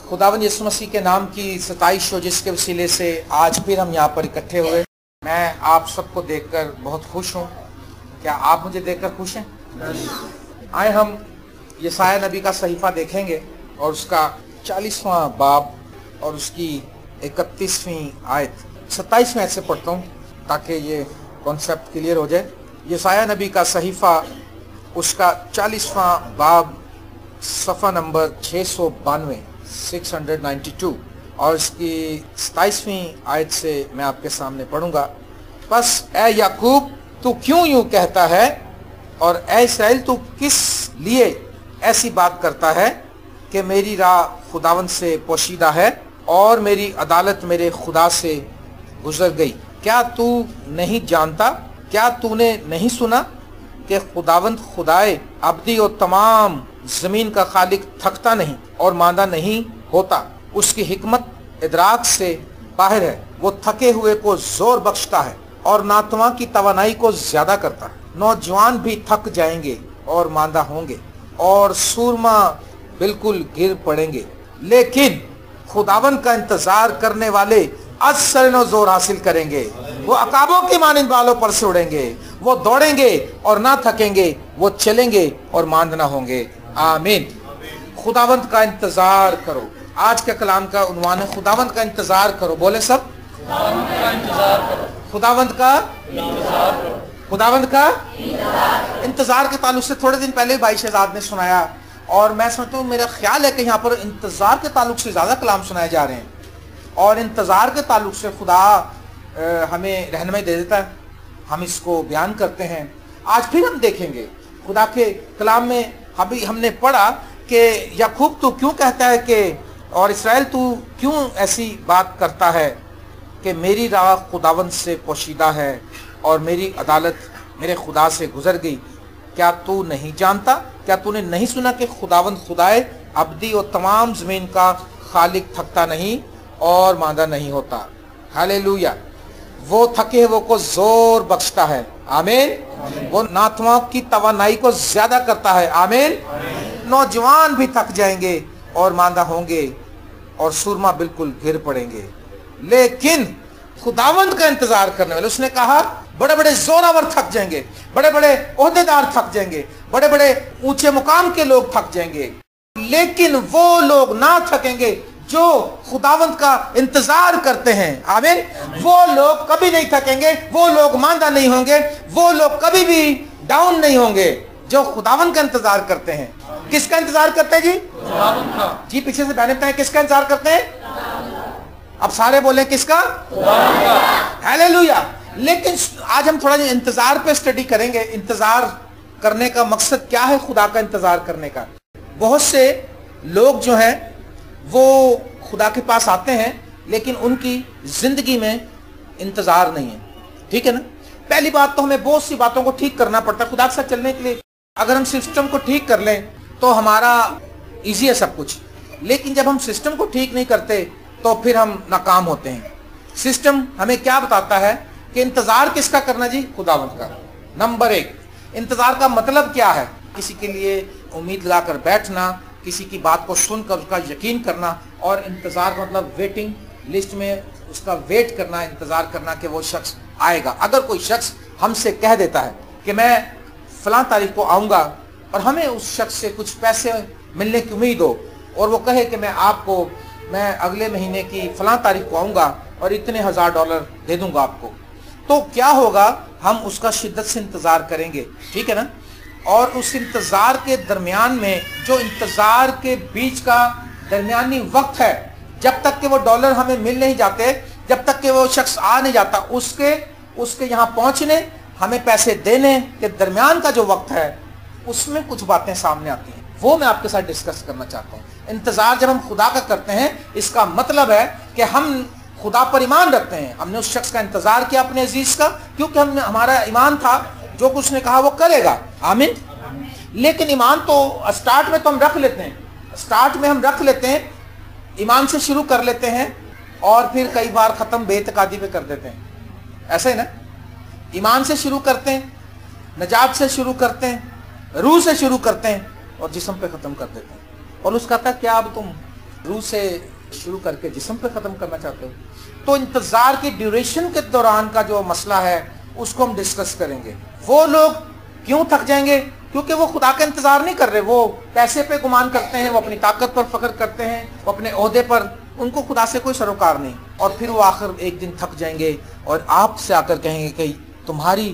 खुदावंद यीशु मसीह के नाम की 27 हो जिसके वसीले से आज फिर हम यहाँ पर इकट्ठे हुए। मैं आप सबको देखकर बहुत खुश हूँ। क्या आप मुझे देखकर खुश हैं? आए हम यशायाह नबी का सहीफा देखेंगे और उसका 40वां बाब और उसकी 31वीं आयत। 27वें आयत से पढ़ता हूँ ताकि ये कॉन्सेप्ट क्लियर हो जाए। यशायाह नबी का सहीफा उसका 40वां बाब सफ़ा नंबर 692 और इसकी 27वीं आयत से मैं आपके सामने पढ़ूंगा। बस ए याकूब तू क्यों यूं कहता है और ए इसराइल तू किस लिए ऐसी बात करता है कि मेरी राह खुदावंद से पोशीदा है और मेरी अदालत मेरे खुदा से गुजर गई। क्या तू नहीं जानता, क्या तूने नहीं सुना कि खुदावंद खुदाए अब्दी और तमाम जमीन का खालिक थकता नहीं और मांदा नहीं होता। उसकी हिकमत इदराक से बाहर है। वो थके हुए को जोर बख्शता है और नातवा की तवानाई को ज्यादा करता है। नौजवान भी थक जाएंगे और मांदा होंगे और सूरमा बिल्कुल गिर पड़ेंगे, लेकिन खुदावंद का इंतजार करने वाले अजसर जोर हासिल करेंगे। वो अकाबों की मानिंद बालों पर से उड़ेंगे। वो दौड़ेंगे और ना थकेंगे, वो चलेंगे और मांद ना होंगे। आमीन। खुदावंद का इंतजार करो। आज के कलाम का उन्वान है खुदावंद का इंतजार करो। बोले सब, खुदावंद का इंतजार के ताल्लुक से थोड़े दिन पहले भाई शहजाद ने सुनाया और मैं समझता हूँ, मेरा ख्याल है कि यहाँ पर इंतजार के ताल्लुक से ज्यादा कलाम सुनाए जा रहे हैं और इंतजार के ताल्लुक से खुदा हमें रहनुमाई दे देता है। हम इसको बयान करते हैं। आज फिर हम देखेंगे खुदा के कलाम में अभी हमने पढ़ा कि याकूब तू क्यों कहता है कि और इसराइल तू क्यों ऐसी बात करता है कि मेरी राह खुदावंद से पोशीदा है और मेरी अदालत मेरे खुदा से गुजर गई। क्या तू नहीं जानता, क्या तूने नहीं सुना कि खुदावंद खुदाए अब्दी और तमाम जमीन का खालिक थकता नहीं और मांदा नहीं होता। हालेलुया। वो थके हुए को जोर बख्शता है। आमीन। वो नातवाओं की तवानाई को ज्यादा करता है। आमीन। नौजवान भी थक जाएंगे और मांदा होंगे और सुरमा बिल्कुल गिर पड़ेंगे, लेकिन खुदावंद का इंतजार करने वाले, उसने कहा बड़े बड़े जोरावर थक जाएंगे, बड़े बड़े ओहदेदार थक जाएंगे, बड़े बड़े ऊंचे मुकाम के लोग थक जाएंगे, लेकिन वो लोग ना थकेंगे जो खुदावंद का इंतजार करते हैं। आमीन। वो लोग कभी नहीं थकेंगे, वो लोग मांदा नहीं होंगे, वो लोग कभी भी डाउन नहीं होंगे जो खुदावंद का इंतजार करते हैं। किसका इंतजार करते हैं जी? खुदावंद का। जी पीछे से बहने बताएं किसका इंतजार करते हैं? अब सारे बोले किसका? खुदावंद का। हालेलुया। लेकिन आज हम थोड़ा इंतजार पे स्टडी करेंगे। इंतजार करने का मकसद क्या है? खुदा का इंतजार करने का। बहुत से लोग जो हैं वो खुदा के पास आते हैं लेकिन उनकी जिंदगी में इंतजार नहीं है। ठीक है ना? पहली बात तो हमें बहुत सी बातों को ठीक करना पड़ता है खुदा के साथ चलने के लिए। अगर हम सिस्टम को ठीक कर लें तो हमारा इजी है सब कुछ, लेकिन जब हम सिस्टम को ठीक नहीं करते तो फिर हम नाकाम होते हैं। सिस्टम हमें क्या बताता है कि इंतजार किसका करना जी? खुदावंद का। नंबर 1, इंतजार का मतलब क्या है? किसी के लिए उम्मीद लगाकर बैठना, किसी की बात को सुनकर उसका यकीन करना, और इंतजार का मतलब वेटिंग लिस्ट में उसका वेट करना, इंतजार करना कि वो शख्स आएगा। अगर कोई शख्स हमसे कह देता है कि मैं फलां तारीख को आऊंगा और हमें उस शख्स से कुछ पैसे मिलने की उम्मीद हो और वो कहे कि मैं अगले महीने की फलां तारीख को आऊंगा और इतने $1000 दे दूंगा आपको, तो क्या होगा? हम उसका शिद्दत से इंतजार करेंगे। ठीक है ना? और उस इंतजार के दरमियान में, जो इंतजार के बीच का दरमियानी वक्त है, जब तक कि वो डॉलर हमें मिल नहीं जाते, जब तक कि वो शख्स आ नहीं जाता, उसके यहाँ पहुंचने, हमें पैसे देने के दरमियान का जो वक्त है, उसमें कुछ बातें सामने आती हैं। वो मैं आपके साथ डिस्कस करना चाहता हूँ। इंतजार जब हम खुदा का करते हैं, इसका मतलब है कि हम खुदा पर ईमान रखते हैं। हमने उस शख्स का इंतजार किया अपने अजीज का, क्योंकि हमारा ईमान था जो कुछ उसने कहा वो करेगा। आमीन। लेकिन ईमान तो स्टार्ट में तो हम रख लेते हैं, ईमान से शुरू कर लेते हैं और फिर कई बार खत्म बेइत्कादी पे कर देते हैं। ऐसा ही ना? ईमान से शुरू करते हैं, नजात से शुरू करते हैं, रूह से शुरू करते हैं और जिस्म पे खत्म कर देते हैं। और उसका था क्या अब तुम रूह से शुरू करके जिस्म पे ख़त्म करना चाहते हो, तो इंतज़ार की ड्यूरेशन के दौरान का जो मसला है उसको हम डिस्कस करेंगे। वो लोग क्यों थक जाएंगे? क्योंकि वो खुदा का इंतज़ार नहीं कर रहे, वो पैसे पे गुमान करते हैं, वो अपनी ताकत पर फख्र करते हैं, वो अपने ओहदे पर, उनको खुदा से कोई सरोकार नहीं। और फिर वो आखिर एक दिन थक जाएंगे और आपसे आकर कहेंगे कि तुम्हारी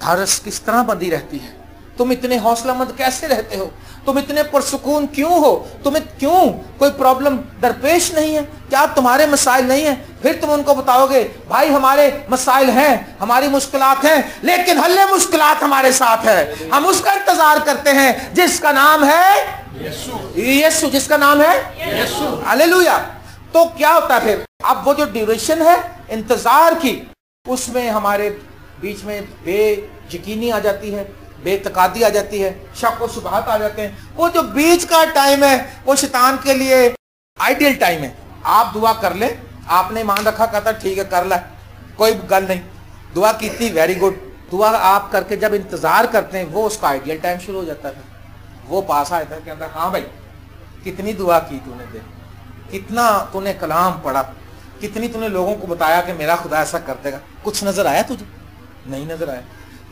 धारस किस तरह बंधी रहती है, तुम इतने हौसलामंद कैसे रहते हो, तुम इतने पुरसुकून क्यों हो, तुम्हें क्यों कोई प्रॉब्लम दरपेश नहीं है, क्या तुम्हारे मसाइल नहीं है? फिर तुम उनको बताओगे भाई हमारे मसाइल हैं, हमारी मुश्किलात हैं, लेकिन हल्ले मुश्किलात हमारे साथ है, हम उसका इंतजार करते हैं जिसका नाम है यीशु, जिसका नाम है यीशु। हालेलुया। तो क्या होता है फिर? अब वो जो ड्यूरेशन है इंतजार की, उसमें हमारे बीच में बेयकीनी आ जाती है, बेतकादी आ जाती है, शक और शुबहात आ जाते हैं। वो जो बीच का टाइम है वो शैतान के लिए आइडियल टाइम है। आप दुआ कर ले, आपने ईमान रखा, कहता ठीक है कर ले, कोई गल नहीं, दुआ की थी, वेरी गुड। दुआ आप करके जब इंतजार करते हैं वो उसका आइडियल टाइम शुरू हो जाता है। वो पास आ जाता है, कहता हाँ भाई कितनी दुआ की तूने, दे कितना तूने कलाम पढ़ा, कितनी तूने लोगों को बताया कि मेरा खुदा ऐसा कर देगा, कुछ नजर आया तुझे? नहीं नजर आया।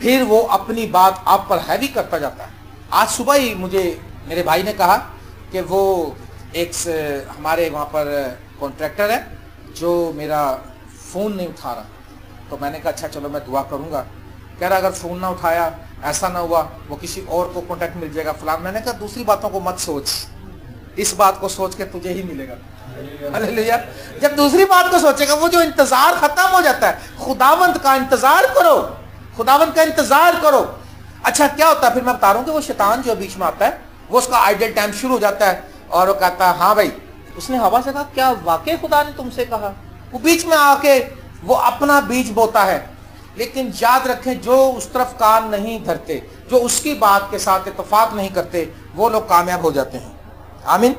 फिर वो अपनी बात आप पर हैवी करता जाता है। आज सुबह ही मुझे मेरे भाई ने कहा कि वो एक हमारे वहाँ पर कॉन्ट्रैक्टर है जो मेरा फ़ोन नहीं उठा रहा, तो मैंने कहा अच्छा चलो मैं दुआ करूँगा। कह रहा अगर फ़ोन ना उठाया, ऐसा ना हुआ, वो किसी और को कॉन्टैक्ट मिल जाएगा फलान। मैंने कहा दूसरी बातों को मत सोच, इस बात को सोच के तुझे ही मिलेगा। हालेलुया। जब दूसरी बात को सोचेगा, वो जो इंतजार खत्म हो जाता है। खुदावंद का इंतजार करो, खुदावंद का इंतजार करो। अच्छा क्या होता है फिर? मैं बता रहा हूँ कि वो शैतान जो बीच में आता है वो उसका आइडियल टाइम शुरू हो जाता है और वो कहता है हाँ भाई, उसने हवा से कहा क्या वाकई खुदा ने तुमसे कहा? वो बीच में आके वो अपना बीज बोता है। लेकिन याद रखें, जो उस तरफ कान नहीं धरते, जो उसकी बात के साथ इत्तेफाक नहीं करते, वो लोग कामयाब हो जाते हैं। आमीन।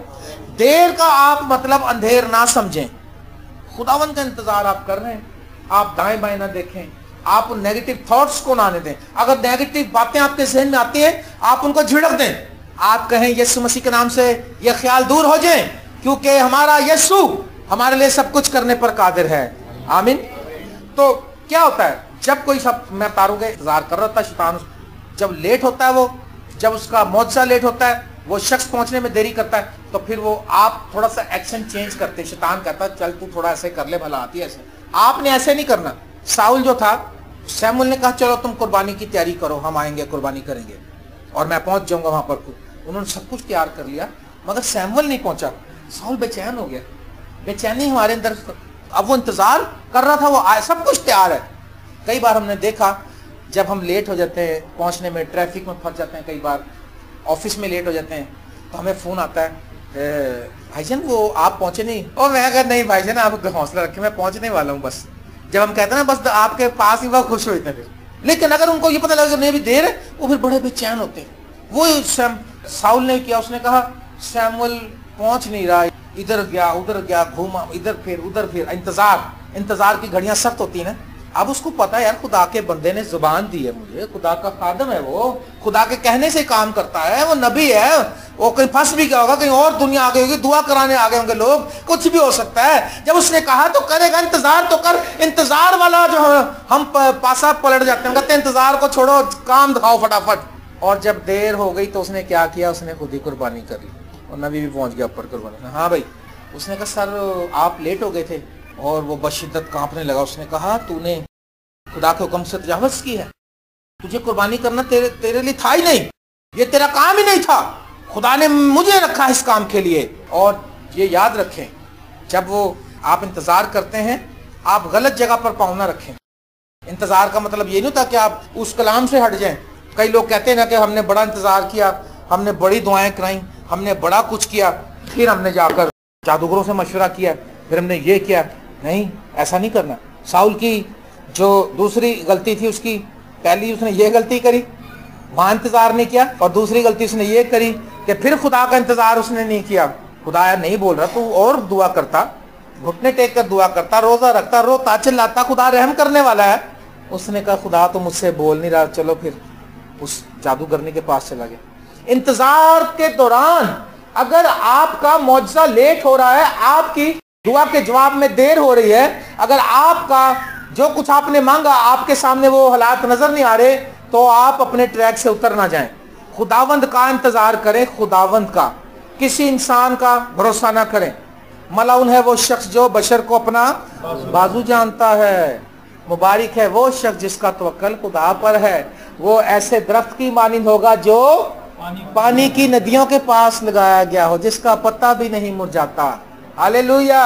देर का आप मतलब अंधेर ना समझें। खुदावंद का इंतजार आप कर रहे हैं, आप दाएं बाएं ना देखें, आप नेगेटिव थॉट्स को ना आने दें। अगर नेगेटिव बातें आपके जहन में आती हैं, आप उनको झिड़क दें। आप कहें यीशु मसीह के नाम से ये ख्याल दूर हो जाए, क्योंकि हमारा यीशु हमारे लिए सब कुछ करने पर कादिर है। आमीन। तो क्या होता है जब कोई सब, मैं तारूंगा इंतजार कर रहा था, शैतान जब लेट होता है, वो जब उसका मौजज़ा लेट होता है, वो शख्स पहुंचने में देरी करता है, तो फिर वो आप थोड़ा सा एक्शन चेंज करते। शैतान कहता है चल तू थोड़ा ऐसे कर ले, भला आती है ऐसे। आपने ऐसे नहीं करना। साउल जो था, सैमुअल ने कहा चलो तुम कुर्बानी की तैयारी करो, हम आएंगे कुर्बानी करेंगे और मैं पहुंच जाऊंगा वहां पर। उन्होंने सब कुछ तैयार कर लिया, मगर सैमुअल नहीं पहुंचा। साउल बेचैन हो गया, बेचैनी हमारे अंदर। अब वो इंतजार कर रहा था, वो सब कुछ तैयार है। कई बार हमने देखा जब हम लेट हो जाते हैं पहुंचने में, ट्रैफिक में फंस जाते हैं, कई बार ऑफिस में लेट हो जाते हैं, तो हमें फ़ोन आता है भाईजान वो आप पहुंचे नहीं। और मैं अगर नहीं भाईजान आप हौसला रखें, मैं पहुंचने वाला हूँ बस। जब हम कहते हैं ना बस आपके पास ही, वह खुश होते हैं। लेकिन अगर उनको ये पता लगा नहीं भी देर है, वो फिर बड़े बेचैन होते हैं। वो साउल ने किया, उसने कहा सैमुअल पहुंच नहीं रहा, इधर गया उधर गया, घूमा इधर फिर उधर फिर। इंतजार की घड़ियां सख्त होती है ना। अब उसको पता है यार खुदा के बंदे ने जुबान दी है मुझे, खुदा का खादम है, वो खुदा के कहने से काम करता है, वो नबी है। वो कहीं फंस भी गया होगा, कहीं और दुनिया आ गई होगी, दुआ कराने आ गए होंगे लोग, कुछ भी हो सकता है। जब उसने कहा तो करेगा, इंतजार तो कर। इंतजार वाला जो हम पासा पलट जाते हैं, कहते हैं इंतजार को छोड़ो, काम दिखाओ फटाफट। और जब देर हो गई तो उसने क्या किया? उसने खुद ही कुर्बानी कर ली और नबी भी पहुंच गया ऊपर कुर्बानी। हाँ भाई, उसने कहा सर आप लेट हो गए थे, और वो बशिद्दत कांपने लगा। उसने कहा तूने खुदा के हुक्म से तजावुज़ की है, तुझे कुर्बानी करना तेरे लिए था ही नहीं, ये तेरा काम ही नहीं था, खुदा ने मुझे रखा इस काम के लिए। और ये याद रखें, जब वो आप इंतजार करते हैं, आप गलत जगह पर पाँव ना रखें। इंतजार का मतलब ये नहीं होता कि आप उस कलाम से हट जाएं। कई लोग कहते हैं ना कि हमने बड़ा इंतजार किया, हमने बड़ी दुआएं कराई, हमने बड़ा कुछ किया, फिर हमने जाकर जादूगरों से मशवरा किया, फिर हमने ये किया। नहीं, ऐसा नहीं करना। साउल की जो दूसरी गलती थी, उसकी पहली उसने ये गलती करी, वहां इंतजार नहीं किया, और दूसरी गलती उसने ये करी कि फिर खुदा का इंतजार उसने नहीं किया। खुदा यार नहीं बोल रहा, तू और दुआ करता, घुटने टेक कर दुआ करता, रोजा रखता, रोता चिल्लाता, खुदा रहम करने वाला है। उसने कहा खुदा तो मुझसे बोल नहीं रहा, चलो फिर उस जादूगरनी के पास चला गया। इंतजार के दौरान अगर आपका मौजज़ा लेट हो रहा है, आपकी दुआ के जवाब में देर हो रही है, अगर आपका जो कुछ आपने मांगा आपके सामने वो हालात नजर नहीं आ रहे, तो आप अपने ट्रैक से उतर ना जाएं। खुदावंद का इंतजार करें, खुदावंद का, किसी इंसान का भरोसा ना करें। मलाउन है वो शख्स जो बशर को अपना बाजू जानता है। मुबारक है वो शख्स जिसका तवक्कल खुदा पर है। वो ऐसे दरख्त की मानिंद होगा जो पानी की नदियों के पास लगाया गया हो, जिसका पत्ता भी नहीं मुरझाता। हालेलुया।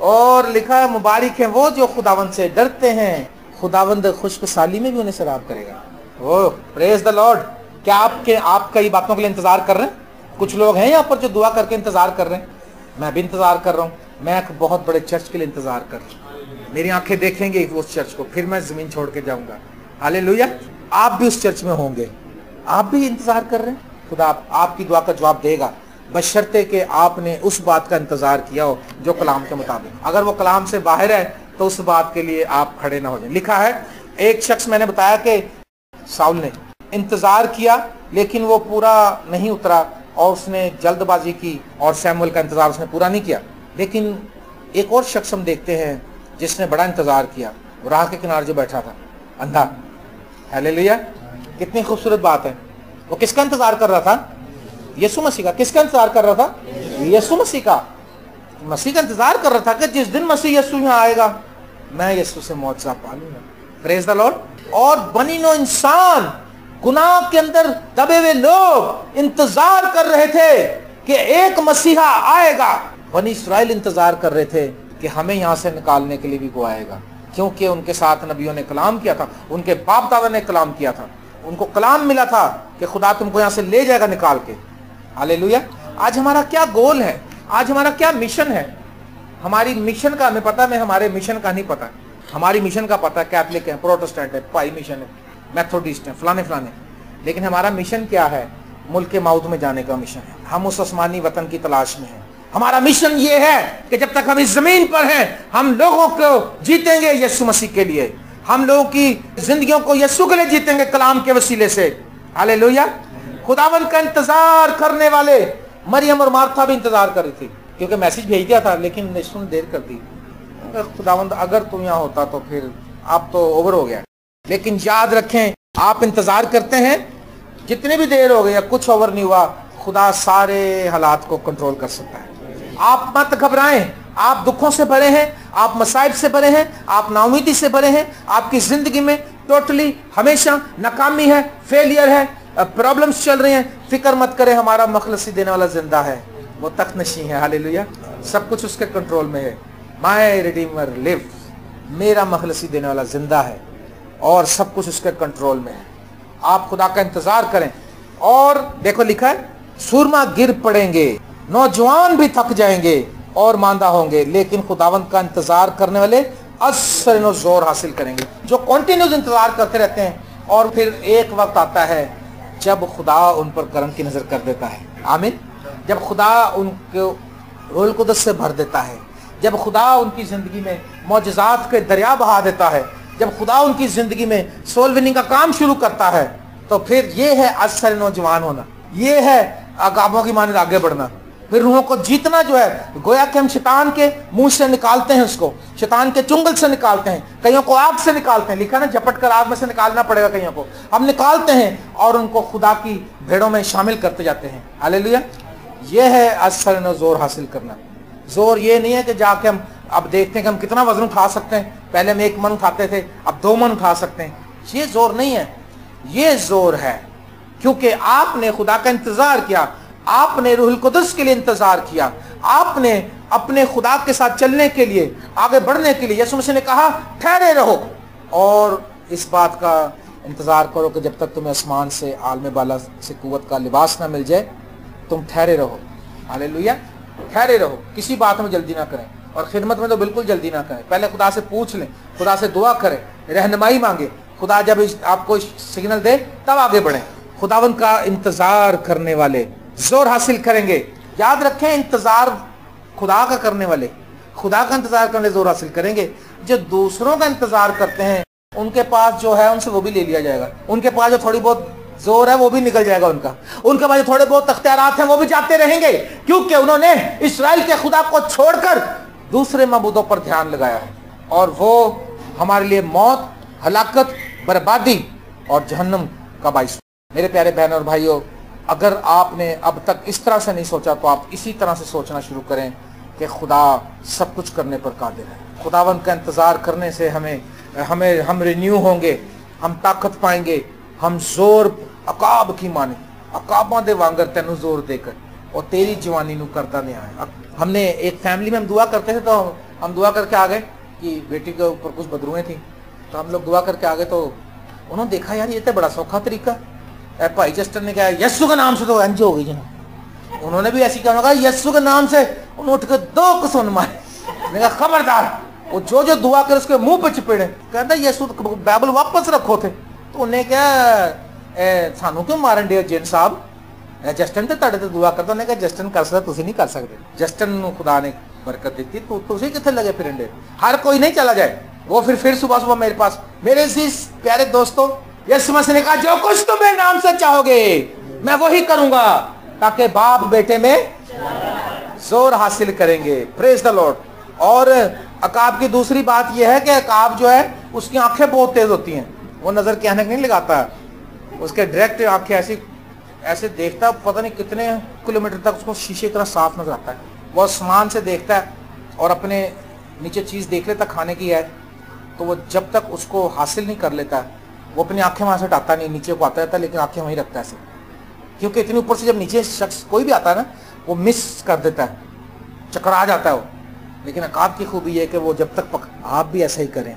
और लिखा है मुबारक है वो जो खुदावंद से डरते हैं, खुदावंद खुश्क साली में भी उन्हें सराब करेगा। ओ प्रेज द लॉर्ड। क्या आप कई बातों के लिए इंतजार कर रहे हैं? कुछ लोग हैं यहाँ पर जो दुआ करके इंतजार कर रहे हैं। मैं भी इंतजार कर रहा हूँ। मैं एक बहुत बड़े चर्च के लिए इंतजार कर रहा हूँ। मेरी आंखें देखेंगे उस चर्च को, फिर मैं जमीन छोड़ के जाऊंगा। हालेलुया। आप भी उस चर्च में होंगे, आप भी इंतजार कर रहे हैं। खुदा आपकी दुआ का जवाब देगा, बशर्ते कि आपने उस बात का इंतजार किया हो जो कलाम के मुताबिक। अगर वो कलाम से बाहर है तो उस बात के लिए आप खड़े ना हो जाए। लिखा है एक शख्स, मैंने बताया कि साउल ने इंतजार किया लेकिन वो पूरा नहीं उतरा और उसने जल्दबाजी की और सैमुअल का इंतजार उसने पूरा नहीं किया। लेकिन एक और शख्स हम देखते हैं जिसने बड़ा इंतजार किया, वो राह के किनारे जो बैठा था, अंधा। हालेलुया। कितनी खूबसूरत बात है। वो किसका इंतजार कर रहा था? यीशु मसीह का। किसका इंतजार कर रहा था? यीशु मसीह का। मसीह का इंतजार कर रहा था कि जिस दिन मसीह यीशु यहाँ आएगा मैं यीशु से मौजज़ा पा लूंगा। Praise the Lord. और बनी नो इंसान, गुनाह के अंदर दबे हुए लोग इंतजार कर रहे थे कि एक मसीहा आएगा। बनी इस्राएल इंतजार कर रहे थे कि हमें यहाँ से निकालने के लिए भी वो आएगा, क्योंकि उनके साथ नबियों ने कलाम किया था, उनके बाप दादा ने कलाम किया था, उनको कलाम मिला था कि खुदा तुमको यहाँ से ले जाएगा निकाल के। हालेलुया। आज हमारा क्या गोल है? आज हमारा क्या मिशन है? हमारी मिशन का हमें पता है, हमारे मिशन का नहीं पता। हमारी मिशन का पता है, कैथलिक है, प्रोटेस्टेंट है, पाई मिशन है, मेथोडिस्ट है, फलाने फलाने। लेकिन हमारा मिशन क्या है? मुल्क के मौत में जाने का मिशन है। हम उस आसमानी वतन की तलाश में हैं। हमारा मिशन ये है कि जब तक हम इस जमीन पर हैं हम लोगों को जीतेंगे यीशु मसीह के लिए, हम लोगों की जिंदगियों को यीशु के लिए जीतेंगे कलाम के वसीले से। हालेलुया। खुदावंद का इंतजार करने वाले मरियम और मार्था भी इंतजार कर रही थी, क्योंकि मैसेज भेज दिया था लेकिन यीशु ने देर कर दी। खुदावंद अगर तुम यहाँ होता तो फिर आप तो ओवर हो गया। लेकिन याद रखें, आप इंतजार करते हैं, जितनी भी देर हो गई, कुछ ओवर नहीं हुआ, खुदा सारे हालात को कंट्रोल कर सकता है। आप मत घबराएं। आप दुखों से भरे हैं, आप मसाइब से भरे हैं, आप नाउमीदी से भरे हैं, आपकी जिंदगी में टोटली हमेशा नाकामी है, फेलियर है, प्रॉब्लम्स चल रही हैं। फिक्र मत करें, हमारा मखलसी देने वाला जिंदा है, वो तख्तनशी है। हालेलुया। सब कुछ उसके कंट्रोल में है। माय रिडीमर लिव, मेरा मखलसी देने वाला जिंदा है और सब कुछ उसके कंट्रोल में है। आप खुदा का इंतजार करें। और देखो लिखा है, सूरमा गिर पड़ेंगे, नौजवान भी थक जाएंगे और मांदा होंगे, लेकिन खुदावंद का इंतजार करने वाले असर जोर हासिल करेंगे। जो कंटिन्यूस इंतजार करते रहते हैं और फिर एक वक्त आता है जब खुदा उन पर करम की नजर कर देता है। आमीन। जब खुदा उनको रूह कुदस से भर देता है, जब खुदा उनकी जिंदगी में मौजज़ात के दरिया बहा देता है, जब खुदा उनकी जिंदगी में सोल विनिंग का काम शुरू करता है, तो फिर ये है असर नौजवान होना, ये है अगाबों की मानिंद आगे बढ़ना। फिर रूहों को जीतना जो है, गोया कि हम शैतान के मुंह से निकालते हैं, उसको शैतान के चुंगल से निकालते हैं, कईयों को आग से निकालते हैं। लिखा ना, झपट कर आग में से निकालना पड़ेगा, कईयों को हम निकालते हैं और उनको खुदा की भेड़ों में शामिल करते जाते हैं। हालेलुया। ये है असर न जोर हासिल करना। जोर ये नहीं है कि जाके हम अब देखते हैं कि हम कितना वजन उठा सकते हैं। पहले हम 1 मन उठाते थे, अब 2 मन उठा सकते हैं। ये जोर नहीं है, ये जोर है क्योंकि आपने खुदा का इंतजार किया, आपने रूहुल कुदस के लिए इंतजार किया, आपने अपने खुदा के साथ चलने के लिए, आगे बढ़ने के लिए यीशु मसीह ने कहा ठहरे रहो और इस बात का इंतजार करो कि जब तक तुम्हें आसमान से आलम बाला से कुव्वत का लिबास ना मिल जाए, तुम ठहरे रहो। हालेलुया। ठहरे रहो, किसी बात में जल्दी ना करें और खिदमत में तो बिल्कुल जल्दी ना करें। पहले खुदा से पूछ लें, खुदा से दुआ करें, रहनुमाई मांगे। खुदा जब आपको सिग्नल दे तब आगे बढ़ें। खुदावंद का इंतजार करने वाले जोर हासिल करेंगे। याद रखें, इंतजार खुदा का करने वाले, खुदा का इंतजार करने जोर हासिल करेंगे। जो दूसरों का इंतजार करते हैं उनके पास जो है उनसे वो भी ले लिया जाएगा। उनके पास जो थोड़ी बहुत زور ہے وہ بھی نکل جائے گا ان کے پاس تھوڑے بہت اختیارات ہیں وہ بھی جاتے رہیں گے، کیونکہ انہوں نے اسرائیل کے خدا کو چھوڑ کر دوسرے معبودوں پر دھیان لگایا ہے، اور وہ ہمارے لیے موت، ہلاکت، بربادی اور جہنم کا باعث۔ میرے پیارے بہنوں اور بھائیوں، اگر آپ نے اب تک اس طرح سے نہیں سوچا تو آپ اسی طرح سے سوچنا شروع کریں کہ خدا سب کچھ کرنے پر قادر ہے۔ خداوند کا انتظار کرنے سے ہم رینیو ہوں گے، ہم طاقت پائیں گے، ہم زور عقاب کی مانے عقاباں دے وانگر تینوں زور دے کر اور تیری جوانی نو کرتا نہیں آئے۔ ہم نے ایک فیملی میں ہم دعا کرتے تھے، تو ہم دعا کر کے آ گئے کہ بیٹی کے اوپر کچھ بدروئیں تھیں، تو ہم لوگ دعا کر کے آ گئے، تو انہوں نے دیکھا یار یہ تو بڑا سوکھا طریقہ، بھائی جسٹن نے کہا یسو کے نام سے تو انج ہو گئی جناب۔ انہوں نے بھی ایسی کہا یسو کے نام سے، انہوں اٹھ کے 2 قسم مارے۔ میں کہا خبردار، وہ جو دعا کر اس کے منہ پہ چپیڑے، کہتا یسو بائبل واپس رکھو تھے، تو انہیں کہا سانو کیوں مارن ڈے جین صاحب، جسٹن تے تڑے تے دعا کرتا، انہیں کہا جسٹن کر سکتا تسی نہیں کر سکتے، جسٹن خدا نے برکت دیتی، تو تسی کتنے لگے پھرن ڈے، ہر کوئی نہیں چلا جائے۔ وہ پھر صبح میرے پاس، میرے عزیز پیارے دوستو، یسوع مسیح نے کہا جو کچھ تم میرے نام سے چاہو گے میں وہی کروں گا، تاکہ باپ بیٹے میں زور حاصل کریں گے۔ پریز دا لارڈ۔ اور عقاب کی دوسری بات یہ ہے کہ عقاب جو ہے اس کی آنکھیں بہت تیز ہوتی ہیں، وہ نظر کے آنے نہیں لگاتا، اس کے ڈائریکٹ آنکھیں ایسے دیکھتا، پتہ نہیں کتنے کلومیٹر تک اس کو شیشے کی طرح صاف نظر آتا ہے، وہ آسمان سے دیکھتا ہے اور اپنے نیچے چیز دیکھ لیتا کھانے کی ہے، تو وہ جب تک اس کو حاصل نہیں کر لیتا وہ اپنی آنکھیں وہاں سے ہٹاتا نہیں، نیچے کو آتا رہتا ہے لیکن آنکھیں وہیں رکھتا ہے ایسے، کیونکہ اتنی اوپر سے جب نیچے شخص کوئی بھی آتا ہے نا وہ مس کر دیتا ہے، چکرا جاتا ہے وہ۔ لیکن عقاب کی خوبی یہ کہ وہ جب تک آپ بھی ایسا ہی کریں،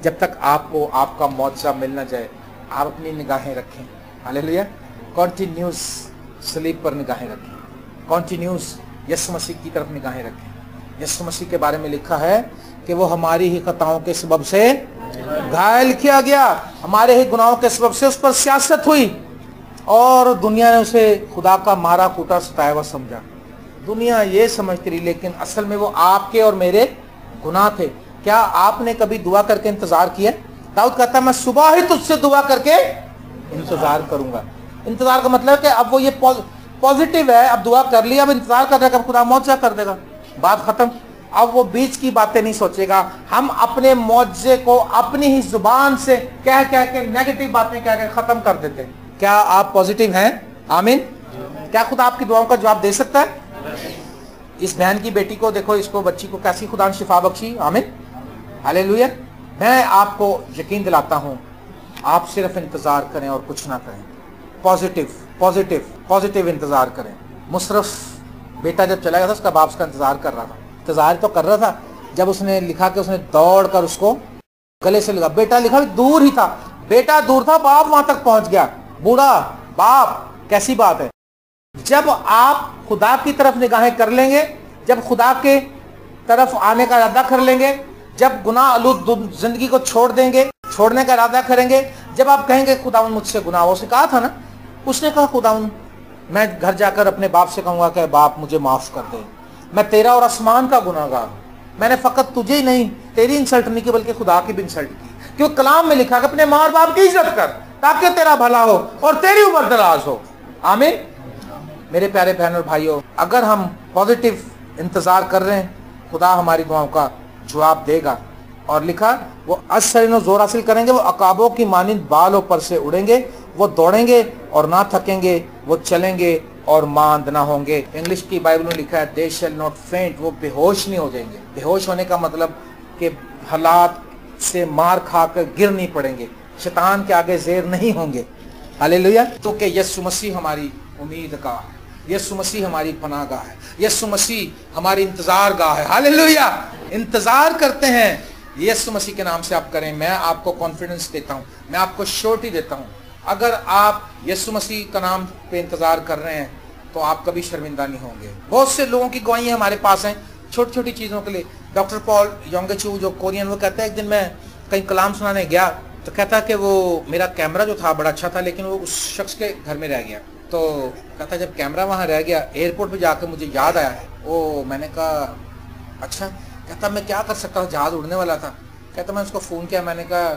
جب تک آپ کو آپ کا معجزہ مل نہ جائے، آپ اپنی نگاہیں رکھیں، ہاللیلویا، کنٹینیوس سلیپ پر نگاہیں رکھیں، کنٹینیوس یسوع مسیح کی طرف نگاہیں رکھیں۔ یسوع مسیح کے بارے میں لکھا ہے کہ وہ ہماری ہی خطاؤں کے سبب سے گھائل کیا گیا، ہمارے ہی گناہوں کے سبب سے اس پر سیاست ہوئی، اور دنیا نے اسے خدا کا مارا کوٹا ستایا ہوا سمجھا۔ دنیا یہ سمجھتی رہی، لیکن اصل میں وہ آپ کے اور میرے گناہ تھے۔ کیا آپ نے کبھی دعا کر کے انتظار کیا؟ داؤد کہتا ہے میں صبح ہی تجھ سے دعا کر کے انتظار کروں گا۔ انتظار کا مطلب کہ اب وہ یہ پازیٹیو ہے، اب دعا کر لی، اب انتظار کر رہا ہے کہ اب خدا معجزہ کر دے گا، بات ختم۔ اب وہ بیچ کی باتیں نہیں سوچے گا۔ ہم اپنے معجزے کو اپنی ہی زبان سے کہہ کے نیگیٹو باتیں کہہ کے ختم کر دیتے ہیں۔ کیا آپ پازیٹیو ہیں؟ آمین۔ کیا خدا آپ کی دعاؤں کا جواب دے سکتا ہے؟ اس بہن کی بیٹی کو دیکھو، اس کو بچی کو کیسی خدا نے شفا بخشی، آمین، ہاللیلویا۔ میں آپ کو یقین دلاتا ہوں، آپ صرف انتظار کریں اور کچھ نہ کریں، پازیٹیو انتظار کریں۔ مصرف بیٹا جب چلا گیا تھا، اس کا باپ اس کا انتظار کر رہا تھا، انتظار تو کر رہا تھا، جب اس نے لکھا کہ اس نے دوڑ کر اس کو گلے سے لگا، بیٹا لکھا دور ہی تھا، بیٹا دور تھا، باپ وہاں تک پہنچ گیا، بوڑھا باپ، کیسی بات ہے۔ جب آپ خدا کی طرف نگاہیں کر لیں گے، جب خدا کے طرف آنے کا ارادہ کر لیں گے، جب گناہ آلود زندگی کو چھوڑ دیں گے، چھوڑنے کا ارادہ کریں گے، جب آپ کہیں گے خداوند مجھ سے گناہ، اس نے کہا تھا نا، اس نے کہا خداوند میں گھر جا کر اپنے باپ سے کہوں گا کہ باپ مجھے معاف کر دے، میں تیرا اور آسمان کا گناہ گار، میں نے فقط تجھے ہی نہیں تیری انسلٹ نہیں کی بلکہ خدا کی بھی انسلٹ کی، کیوں کلام میں لکھا کہ اپنے ماں اور باپ کی عزت کر تاکہ تیرا بھلا ہو اور تیری عمر دراز ہو، آمین۔ میرے پیارے بہن اور بھائیوں، اگر ہم پازیٹیو انتظار کر رہے ہیں، خدا ہماری دعاؤں کا جواب دے گا، اور لکھا وہ ازسرین و زور حاصل کریں گے، وہ عقابوں کی مانند بالوں پر سے اڑیں گے، وہ دوڑیں گے اور نہ تھکیں گے، وہ چلیں گے اور ماند نہ ہوں گے۔ انگلش کی بائبل میں لکھا ہے they shall not faint، وہ بے ہوش نہیں ہو جائیں گے۔ بے ہوش ہونے کا مطلب کہ حالات سے مار کھا کر گر نہیں پڑیں گے، شیطان کے آگے زیر نہیں ہوں گے، ہاللیلویا۔ تو کہ یسوع مسیح ہماری امید گاہ ہے، یسوع مسیح ہماری پناہ گاہ ہے، یسوع مسیح ہماری انتظار گاہ ہے، ہاللیلویا۔ انتظار کرتے ہیں یسوع مسیح کے نام سے آپ کریں، میں آپ کو کانفیڈنس دیتا ہوں، میں آپ کو شورٹی دیتا ہوں، اگر آپ یسوع مسیح کا نام پہ انتظار کر رہے ہیں تو آپ کبھی شرمندہ نہیں ہوں گے۔ بہت سے لوگوں کی گواہیاں ہمارے پاس ہیں چھوٹی چھوٹی چیزوں کے لیے۔ ڈاکٹر پال یونگچو جو کورین، وہ کہتا ہے ایک دن میں کہیں کلام سنانے گیا تو کہتا کہ وہ میرا کیمرہ جو تھا بڑا اچھا تھا لیکن وہ اس شخص کے گھر میں رہ گیا، تو کہتا جب کیمرہ وہاں رہ گیا ایئرپورٹ پہ جا کے مجھے یاد آیا ہے، میں نے کہا اچھا، کہتا میں کیا کر سکتا تھا، جہاز اڑنے والا تھا، کہتا میں اس کو فون کیا، میں نے کہا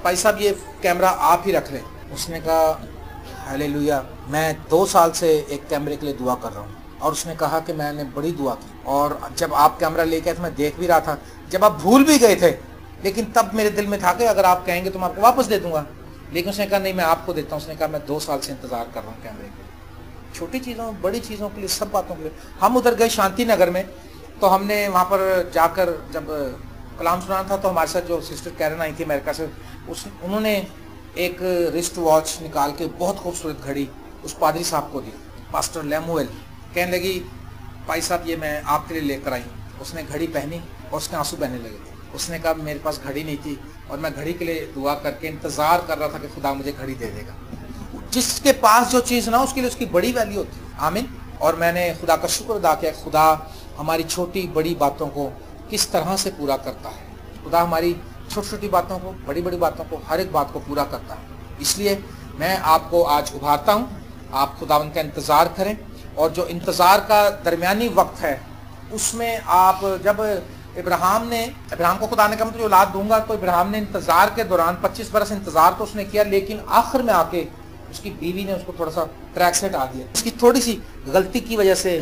بھائی صاحب یہ کیمرہ آپ ہی رکھ لیں، اس نے کہا हालेलुया। मैं 2 साल से एक कैमरे के लिए दुआ कर रहा हूँ और उसने कहा कि मैंने बड़ी दुआ की, और जब आप कैमरा लेके आए तो मैं देख भी रहा था, जब आप भूल भी गए थे, लेकिन तब मेरे दिल में था कि अगर आप कहेंगे तो मैं आपको वापस दे दूंगा, लेकिन उसने कहा नहीं मैं आपको देता हूँ। उसने कहा मैं 2 साल से इंतजार कर रहा हूँ कैमरे के लिए, छोटी चीज़ों बड़ी चीज़ों के लिए, सब बातों के लिए। हम उधर गए शांति नगर में, तो हमने वहाँ पर जाकर जब कलाम सुनाना था तो हमारे साथ जो सिस्टर कैरन आई थी अमेरिका से, उन्होंने एक रिस्ट वॉच निकाल के बहुत खूबसूरत घड़ी उस पादरी साहब को दी, पास्टर लेमुएल। कहने लगी भाई साहब ये मैं आपके लिए लेकर आई हूँ। उसने घड़ी पहनी और उसके आंसू बहने लगे। उसने कहा मेरे पास घड़ी नहीं थी और मैं घड़ी के लिए दुआ करके इंतजार कर रहा था कि खुदा मुझे घड़ी दे देगा। जिसके पास जो चीज़ ना उसके लिए उसकी बड़ी वैल्यू होती है। आमीन। और मैंने खुदा का शुक्र अदा किया, खुदा हमारी छोटी बड़ी बातों को किस तरह से पूरा करता है। खुदा हमारी छोटी छोटी बातों को, बड़ी बड़ी बातों को, हर एक बात को पूरा करता है। इसलिए मैं आपको आज उभारता हूँ, आप खुदावंद का इंतज़ार करें, और जो इंतज़ार का दरमियानी वक्त है उसमें आप, जब इब्राहिम को खुदा ने कहा मैं तुझे औलाद दूंगा, तो इब्राहिम ने इंतज़ार के दौरान 25 बरस इंतज़ार तो उसने किया, लेकिन आखिर में आके उसकी बीवी ने उसको थोड़ा सा ट्रैक से हटा दिया। उसकी थोड़ी सी गलती की वजह से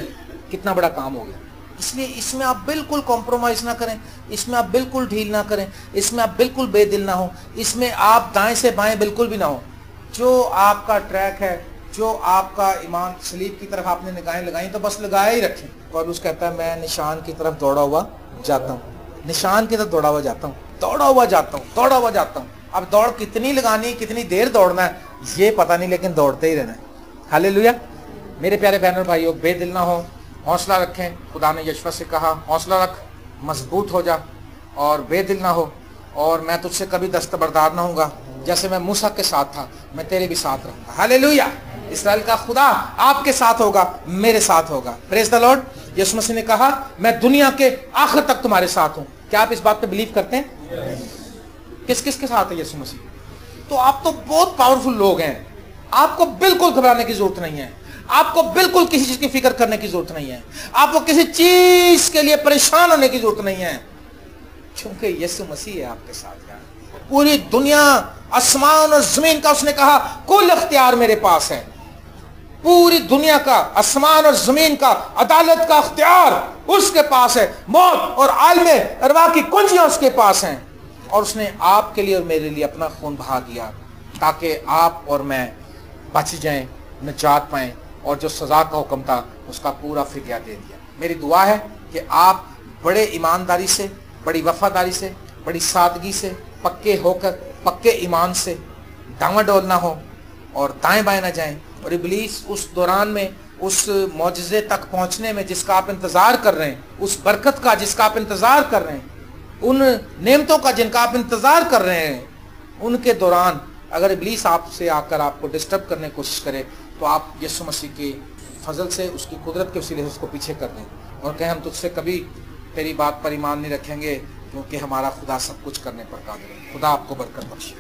कितना बड़ा काम हो गया। इसलिए इसमें आप बिल्कुल कॉम्प्रोमाइज ना करें, इसमें आप बिल्कुल ढील ना करें, इसमें आप बिल्कुल बेदिल ना हो, इसमें आप दाएं से बाएं बिल्कुल भी ना हो। जो आपका ट्रैक है, जो आपका ईमान सलीब की तरफ आपने निगाहें लगाई तो बस लगाए ही रखें। पौलुस कहता है मैं निशान की तरफ दौड़ा हुआ जाता हूँ, निशान की तरफ दौड़ा हुआ जाता हूँ, दौड़ा हुआ जाता हूँ, दौड़ा हुआ जाता हूँ। अब दौड़ कितनी लगानी, कितनी देर दौड़ना है ये पता नहीं, लेकिन दौड़ते ही रहना है। हालेलुया। मेरे प्यारे बहनों भाइयों, बेदिल ना हो, हौसला रखें। खुदा ने यशवा से कहा हौसला रख, मजबूत हो जा और बेदिल ना हो, और मैं तुझसे कभी दस्तबरदार ना होऊंगा। जैसे मैं मूसा के साथ था मैं तेरे भी साथ रहूंगा। हालेलुया। इस्राएल का खुदा आपके साथ होगा, मेरे साथ होगा। Praise the lord. यीशु मसीह ने कहा मैं दुनिया के आखिर तक तुम्हारे साथ हूं। क्या आप इस बात पे बिलीव करते हैं? किस किस के साथ है यीशु मसीह? तो आप तो बहुत पावरफुल लोग हैं, आपको बिल्कुल घबराने की जरूरत नहीं है, आपको बिल्कुल किसी चीज की फिक्र करने की जरूरत नहीं है, आपको किसी चीज के लिए परेशान होने की जरूरत नहीं है, क्योंकि यीशु मसीह है आपके साथ। यार पूरी दुनिया, आसमान और जमीन का उसने कहा कुल इख्तियार मेरे पास है। पूरी दुनिया का, आसमान और जमीन का, अदालत का इख्तियार उसके पास है। मौत और आलमे अरवाह की कुंजियां उसके पास हैं, और उसने आपके लिए और मेरे लिए अपना खून बहा दिया ताकि आप और मैं बच जाएं, निजात पाएं, और जो सजा का हुक्म था उसका पूरा फिदिया दे दिया। मेरी दुआ है कि आप बड़े ईमानदारी से, बड़ी वफादारी से, बड़ी सादगी से, पक्के होकर, पक्के ईमान से डावाडोल ना हो और दाएं बाएं ना जाएं, और इब्लीस उस दौरान में, उस मौजज़े तक पहुंचने में जिसका आप इंतजार कर रहे हैं, उस बरकत का जिसका आप इंतजार कर रहे हैं, उन नेमतों का जिनका आप इंतजार कर रहे हैं, उनके दौरान अगर इब्लीस आपसे आकर आपको डिस्टर्ब करने की कोशिश करे तो आप यीशु मसीह के फजल से, उसकी कुदरत के वसीले से उसको पीछे कर दें और कहें हम तुझसे कभी तेरी बात पर ईमान नहीं रखेंगे, क्योंकि हमारा खुदा सब कुछ करने पर कादिर है। खुदा आपको बरकत बख्शे।